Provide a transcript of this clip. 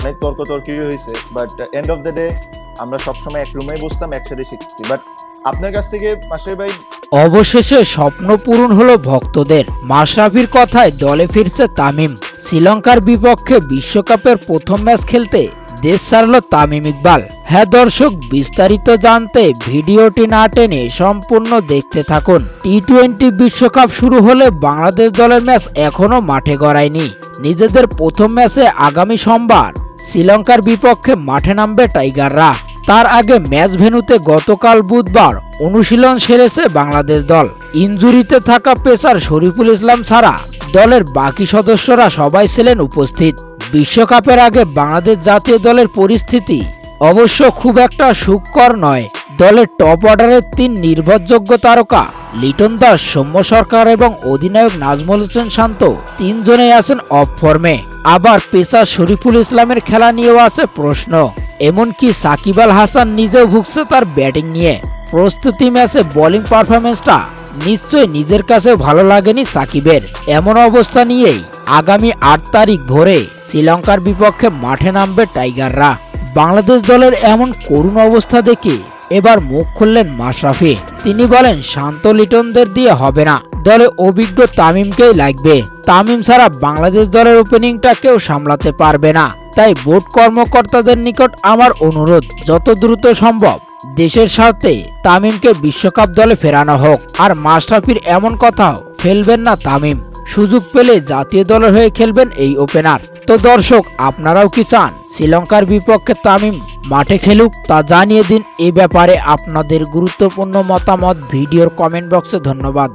অনেক তর্কই হয়েছে, but end of the day আমরা সবসময় এক রুমেই বসতাম, একসাথে শিখছি। বাট আপনার কাছ থেকে মাশরাফি ভাই, অবশেষে স্বপ্ন পূরণ হলো ভক্তদের। মাশরাফির কথায় দলে ফিরছে তামিম। শ্রীলঙ্কার বিপক্ষে বিশ্বকাপের প্রথম ম্যাচ খেলতে দেশ ছাড়ল তামিম ইকবাল। হ্যাঁ দর্শক, বিস্তারিত জানতে ভিডিওটি না টেনে সম্পূর্ণ দেখতে থাকুন। টি-20 বিশ্বকাপ শুরু হলে বাংলাদেশ দলের ম্যাচ এখনো মাঠে গড়ায়নি। নিজেদের প্রথম ম্যাচে আগামী সোমবার শ্রীলঙ্কার বিপক্ষে মাঠে নামবে টাইগাররা। তার আগে ম্যাচ ভেন্যুতে গতকাল বুধবার অনুশীলন সেরেছে বাংলাদেশ দল। ইনজুরিতে থাকা পেসার শরীফুল ইসলাম ছাড়া দলের বাকি সদস্যরা সবাই ছিলেন উপস্থিত। বিশ্বকাপের আগে বাংলাদেশ জাতীয় দলের পরিস্থিতি অবশ্য খুব একটা সুখকর নয়। দলের টপ অর্ডারের 3 নির্ভরযোগ্য তারকা লিটন দাস, সৌম্য সরকার এবং অধিনায়ক নাজমুল হোসেন শান্ত 3 জনেই আছেন অফ ফর্মে। আবার পেসার শরীফুল ইসলামের খেলা নিয়েও আছে প্রশ্ন। এমনকি সাকিব আল হাসান নিজেও ভুগছে তার ব্যাটিং নিয়ে। প্রস্তুতি ম্যাচে বোলিং পারফরমেন্সটা নিশ্চয়ই নিজের কাছেও ভালো লাগেনি সাকিবের। এমন অবস্থা নিয়েই আগামী 8 তারিখ ভোরে শ্রীলঙ্কার বিপক্ষে মাঠে নামবে টাইগাররা। বাংলাদেশ দলের এমন করুণ অবস্থা দেখে এবার মুখ খুললেন মাশরাফি। তিনি বলেন, শান্ত লিটনদের দিয়ে হবে না, দলে অভিজ্ঞ তামিমকেই লাগবে। তামিম ছাড়া বাংলাদেশ দলের ওপেনিংটা কেউ সামলাতে পারবে না। তাই বোর্ড কর্মকর্তাদের নিকট আমার অনুরোধ, যত দ্রুত সম্ভব দেশের স্বার্থে তামিমকে বিশ্বকাপ দলে ফেরানো হোক। আর মাশরাফির এমন কথাও ফেলবেন না তামিম, সুযোগ পেলে জাতীয় দলের হয়ে খেলবেন এই ওপেনার। তো দর্শক, আপনারাও কি চান শ্রীলঙ্কার বিপক্ষে তামিম মাঠে খেলুক? তা জানিয়ে দিন। এ ব্যাপারে আপনাদের গুরুত্বপূর্ণ মতামত ভিডিওর কমেন্ট বক্সে। ধন্যবাদ।